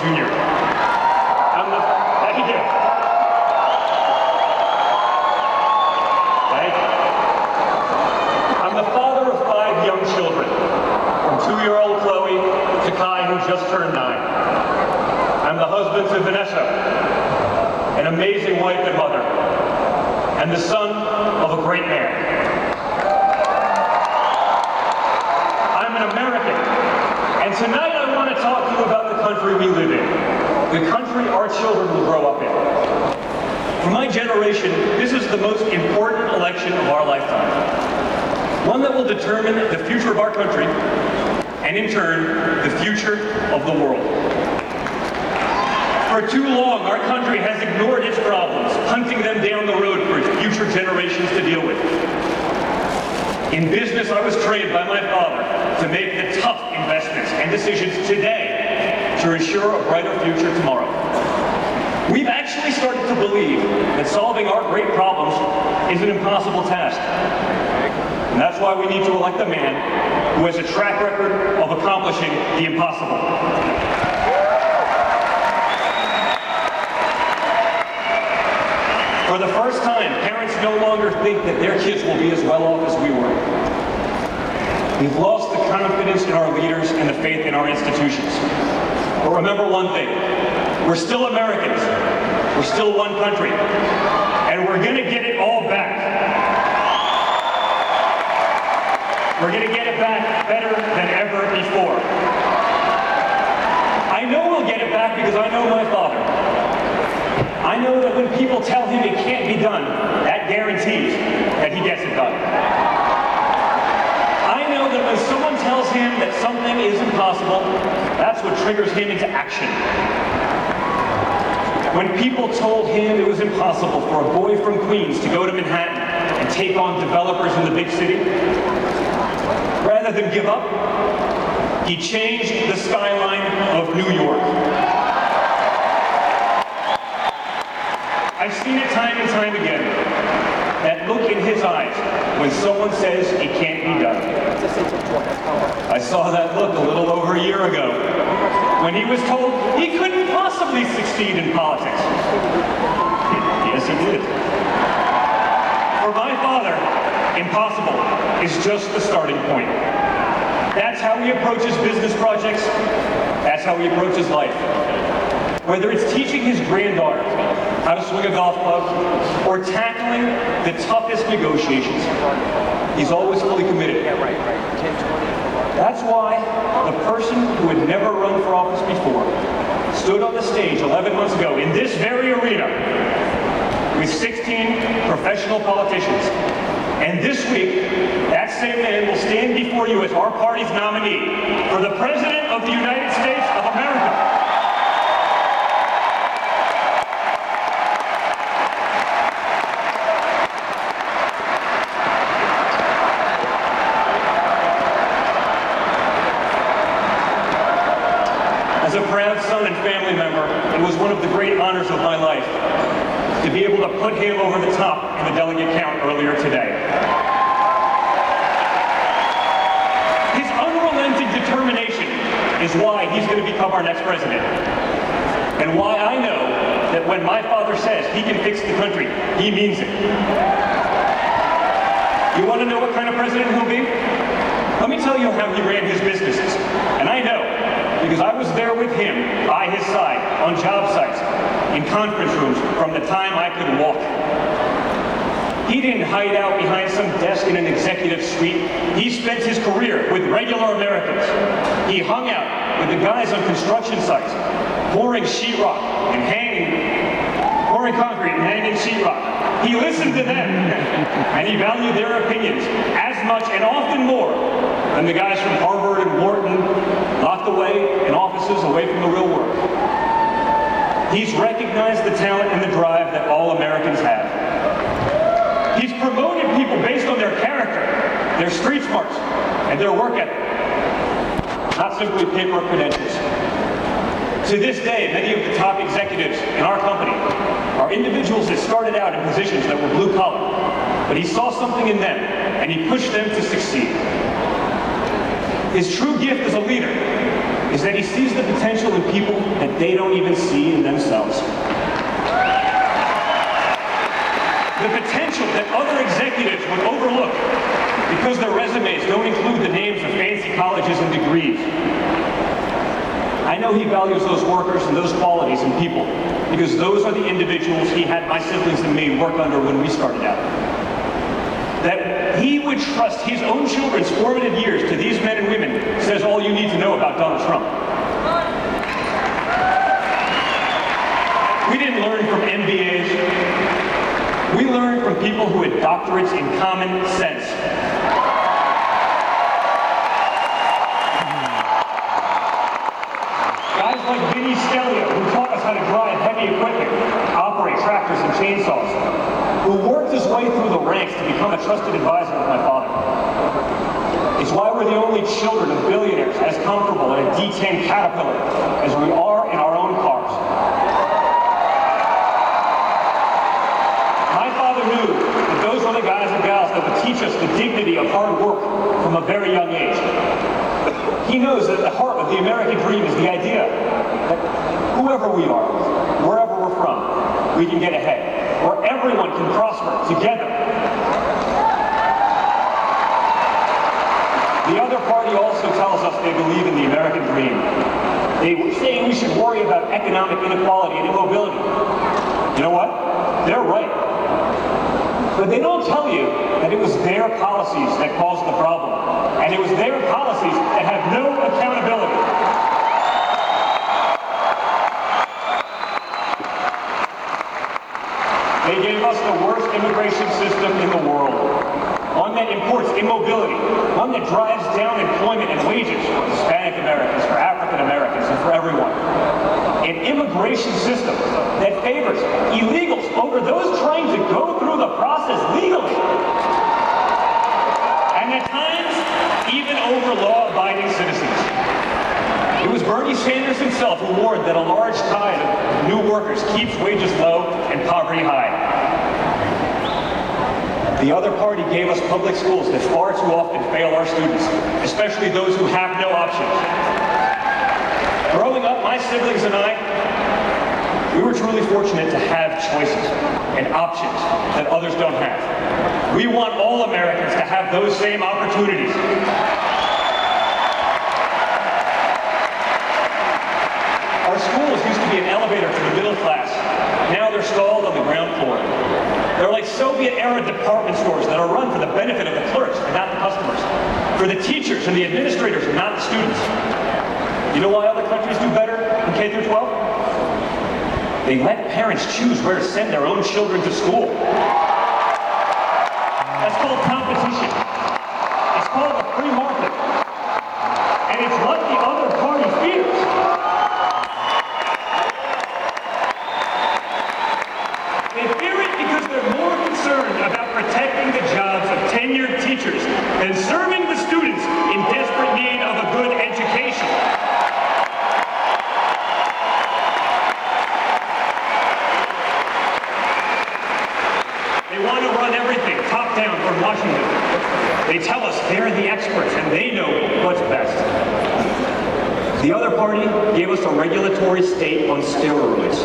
Jr. Thank you. I'm the father of 5 young children, from 2-year-old Chloe to Kai, who just turned 9. I'm the husband to Vanessa, an amazing wife and mother, and the son of a great man. I'm an American, and tonight I want to talk to you about the country we live in, the country our children will grow up in. For my generation, this is the most important election of our lifetime, one that will determine the future of our country, and in turn, the future of the world. For too long, our country has ignored its problems, hunting them down the road for its future generations to deal with. In business, I was trained by my father to make the tough investments and decisions today to ensure a brighter future tomorrow. We've actually started to believe that solving our great problems is an impossible task. And that's why we need to elect a man who has a track record of accomplishing the impossible. For the first time, parents no longer think that their kids will be as well off as we were. We've lost the confidence in our leaders and the faith in our institutions. But remember one thing, we're still Americans, we're still one country, and we're gonna get it all back. We're gonna get it back better than ever before. I know we'll get it back because I know my father. I know that when people tell him it can't be done, that guarantees that he gets it done. I know that when someone tells him that something is impossible, that's what triggers him into action. When people told him it was impossible for a boy from Queens to go to Manhattan and take on developers in the big city, rather than give up, he changed the skyline of New York. I've seen it time and time again, that look in his eyes when someone says it can't be done. I saw that look a little over a year ago when he was told he couldn't possibly succeed in politics. Yes, he did. For my father, impossible is just the starting point. That's how he approaches business projects. That's how he approaches life. Whether it's teaching his granddaughter how to swing a golf club or tackling the toughest negotiations, he's always fully committed. That's why the person who had never run for office before stood on the stage 11 months ago in this very arena with 16 professional politicians. And this week, that same man will stand before you as our party's nominee for the President of the United States of America. As a proud son and family member, it was one of the great honors of my life to be able to put him over the top in the delegate count earlier today. His unrelenting determination is why he's going to become our next president. And why I know that when my father says he can fix the country, he means it. You want to know what kind of president he'll be? Let me tell you how he ran his businesses. And I know, because I was there with him, by his side, on job sites, in conference rooms, from the time I could walk. He didn't hide out behind some desk in an executive suite. He spent his career with regular Americans. He hung out with the guys on construction sites, pouring sheetrock and pouring concrete and hanging sheetrock. He listened to them, and he valued their opinions as much and often more than the guys from Harvard and Wharton, locked away in offices away from the real world. He's recognized the talent and the drive that all Americans have. He's promoted people based on their character, their street smarts, and their work ethic, not simply paper credentials. To this day, many of the top executives in our company are individuals that started out in positions that were blue collar, but he saw something in them and he pushed them to succeed. His true gift as a leader is that he sees the potential in people that they don't even see in themselves. The potential that other executives would overlook because their resumes don't include the names of fancy colleges and degrees. I know he values those workers and those qualities in people because those are the individuals he had my siblings and me work under when we started out. That he would trust his own children's formative years to these men and women says all you need to know about Donald Trump. We didn't learn from MBAs. We learned from people who had doctorates in common sense. Guys like Vinny Stelio, who taught us how to drive heavy equipment, operate tractors and chainsaws, who worked his way through the ranks to become a trusted advisor of my father. It's why we're the only children of billionaires as comfortable in a D10 Caterpillar as we are in our own cars. My father knew that those were the guys and gals that would teach us the dignity of hard work from a very young age. He knows that at the heart of the American dream is the idea that whoever we are, wherever we're from, we can get ahead, where everyone can prosper together. The other party also tells us they believe in the American dream. They say we should worry about economic inequality and immobility. You know what? They're right. But they don't tell you that it was their policies that caused the problem. And it was their policies that have no accountability. They gave us the worst immigration system in the world. One that imports immobility. One that drives down employment and wages for Hispanic Americans, for African Americans, and for everyone. An immigration system that favors illegals over those trying to go through the process legally. And at times, even over law-abiding citizens. It was Bernie Sanders himself who warned that a large tide of new workers keeps wages low and poverty high. The other party gave us public schools that far too often fail our students, especially those who have no options. Growing up, my siblings and I, we were truly fortunate to have choices and options that others don't have. We want all Americans to have those same opportunities. Our schools used to be an elevator to the middle class. Now they're stalled on the ground floor. They're like Soviet-era department stores that are run for the benefit of the clerks and not the customers. For the teachers and the administrators and not the students. You know why other countries do better in K through 12? They let parents choose where to send their own children to school. That's called competition. It's called the free market. And it's what the other party fears. They fear it because they're more concerned about protecting the jobs of tenured teachers than serving the students in desperate need of a good education. They want to run everything top down from Washington. They tell us they're the experts and they know what's best. The other party gave us a regulatory state on steroids.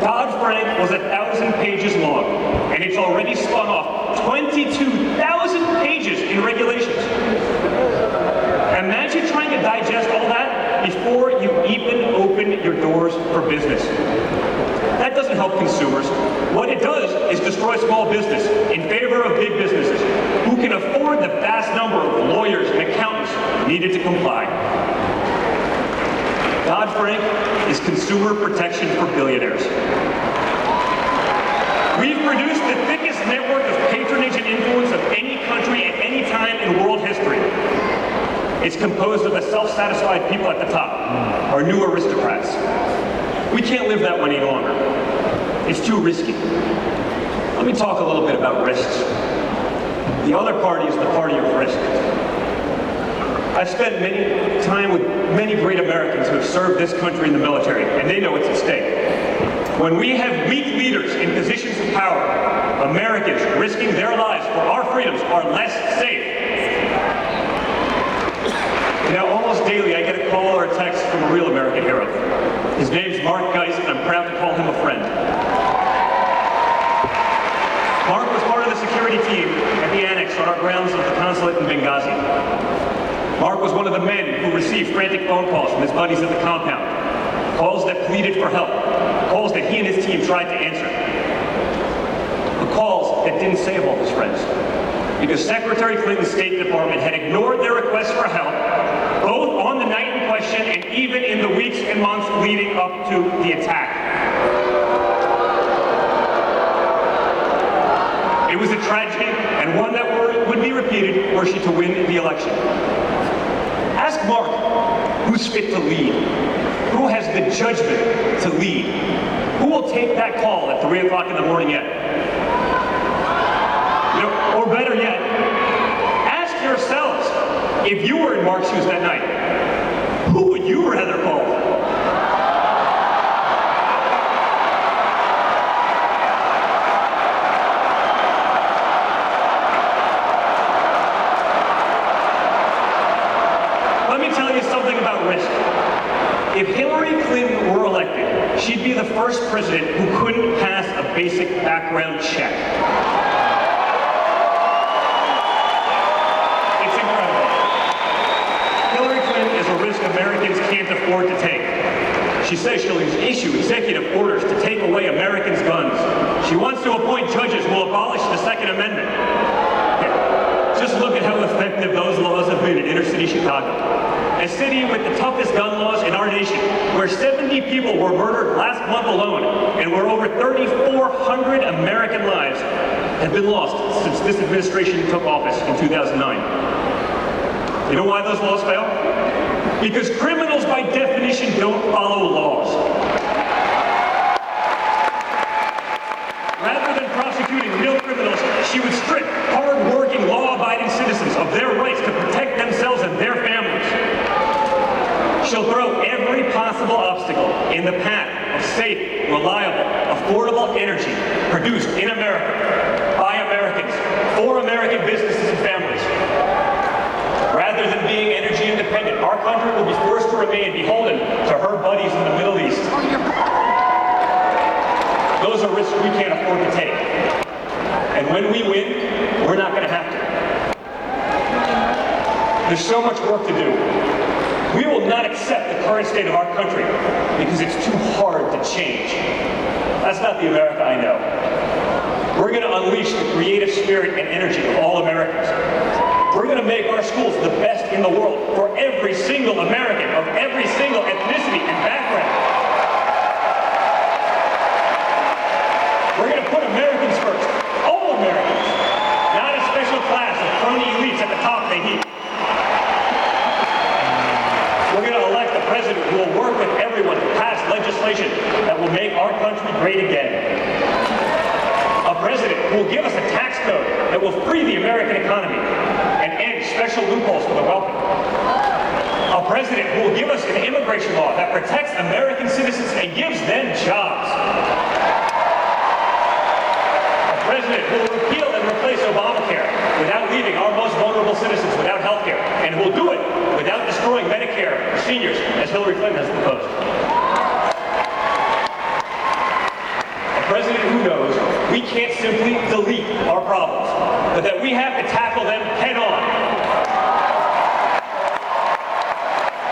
Dodd-Frank was 1,000 pages long, and it's already spun off 22,000 pages in regulations. Imagine trying to digest all that before you even open your doors for business. That doesn't help consumers. What it does is destroy small business in favor of big businesses who can afford the vast number of lawyers and accountants needed to comply. Dodd-Frank is consumer protection for billionaires. We've produced the thickest network of patronage and influence of any country at any time in world history. It's composed of the self-satisfied people at the top, our new aristocrats. We can't live that way any longer. It's too risky. Let me talk a little bit about risks. The other party is the party of risk. I've spent many time with many great Americans who have served this country in the military, and they know what's at stake. When we have weak leaders in positions of power, Americans risking their lives for our freedoms are less safe. almost daily I get a call or a text from a real American hero. His name's Mark Geist, and I'm proud to call him a friend. Mark was part of the security team at the annex on our grounds of the consulate in Benghazi. Mark was one of the men who received frantic phone calls from his buddies at the compound. Calls that pleaded for help. Calls that he and his team tried to answer. The calls that didn't save all his friends. Because Secretary Clinton's State Department had ignored their requests for help, both on the night in question and even in the weeks and months leading up to the attack. It was a tragedy, and one that would be repeated were she to win the election. Ask Mark, who's fit to lead? Who has the judgment to lead? Who will take that call at 3 o'clock in the morning yet? Or better yet, ask yourselves, if you were in Mark's shoes that night, who would you rather call? Let me tell you something about risk. If Hillary Clinton were elected, she'd be the first president who couldn't pass a basic background check. It's incredible. Hillary Clinton is a risk Americans can't afford to take. She says she'll issue executive orders to take away Americans' guns. She wants to appoint judges who will abolish the Second Amendment. Just look at how effective those laws have been in inner city Chicago. A city with the toughest gun laws in our nation, where 70 people were murdered last month alone, and where over 3,400 American lives have been lost since this administration took office in 2009. You know why those laws fail? Because criminals, by definition, don't follow laws. Rather than prosecuting real criminals, she would strip hard-working, law-abiding citizens of their rights to protect themselves and their families. She'll throw every possible obstacle in the path of safe, reliable, affordable energy produced in America, by Americans, for American businesses and families. Rather than being energy independent, our country will be forced to remain beholden to her buddies in the Middle East. Those are risks we can't afford to take. And when we win, we're not going to have to. There's so much work to do. We will not accept the current state of our country because it's too hard to change. That's not the America I know. We're going to unleash the creative spirit and energy of all Americans. We're going to make our schools the best in the world for every single American of every single ethnicity and background. We're going to put Americans first, all Americans, not a special class of crony elites at the top they heap. We're going to elect a president who will work with everyone to pass legislation that will make our country great again. A president who will give us a tax code that will free the American economy and end special loopholes for the wealthy. A president who will give us an immigration law that protects American citizens and gives them jobs. A president who will repeal and replace Obamacare without leaving our most vulnerable citizens without health care, and who will do it without destroying Medicare for seniors, as Hillary Clinton has proposed. A president who knows we can't simply delete our problems, but that we have to tackle them head on.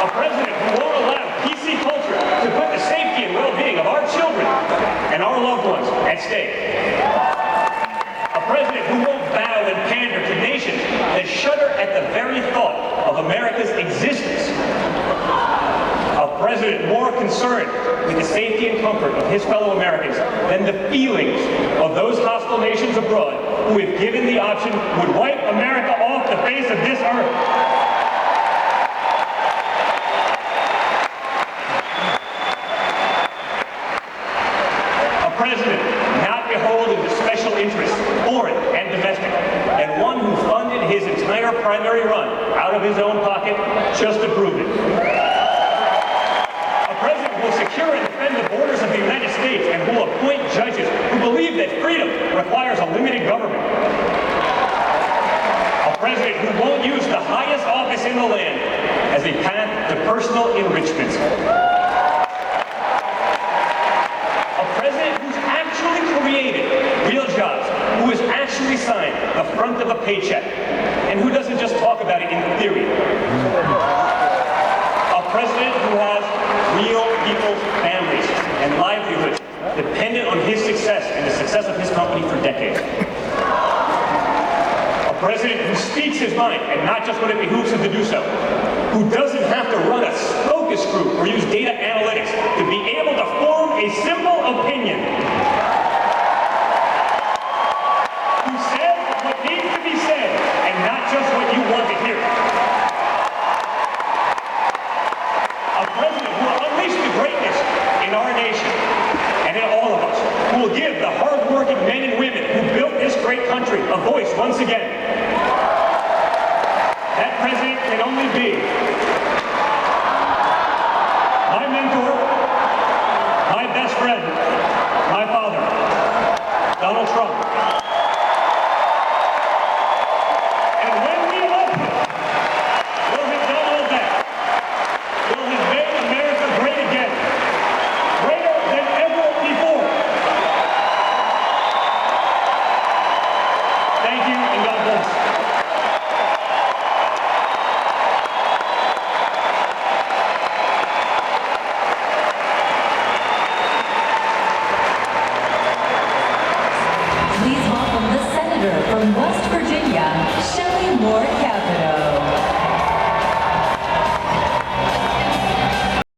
A president who won't allow PC culture to put the safety and well-being of our children and our loved ones at stake. A president who won't bow and pander to nations that shudder at the very thought of America's existence. A president more concerned with the safety and comfort of his fellow Americans than the feelings of those hostile nations abroad who, if given the option, would wipe America off the face of this earth. A president not beholden to special interests, foreign and domestic, and one who funded his entire primary run out of his own pocket just to prove it. A president who will secure and defend the borders of the United States and who will appoint judges who believe that freedom requires a limited government. A president who won't use the highest office in the land as a path to personal enrichment. A president who's actually created real jobs, who has actually signed the front of a paycheck, and who doesn't just talk about it in theory. A president who has real people's families and livelihoods dependent on his success and the success of his company for decades. A president who speaks his mind, and not just when it behooves him to do so. Who doesn't have to run a focus group or use data analytics to be able to form a simple opinion. Who says what needs to be said, and not just what you want to hear. A president who will unleash the greatness in our nation and in all of us, who will give the hard-working men and women who built this great country a voice once again. That president can only be my mentor, my best friend, my father, Donald Trump. And when we elect him, we'll have done all that. We'll have made America great again, greater than ever before. Thank you, and God bless. Please welcome the Senator from West Virginia, Shelley Moore Capito.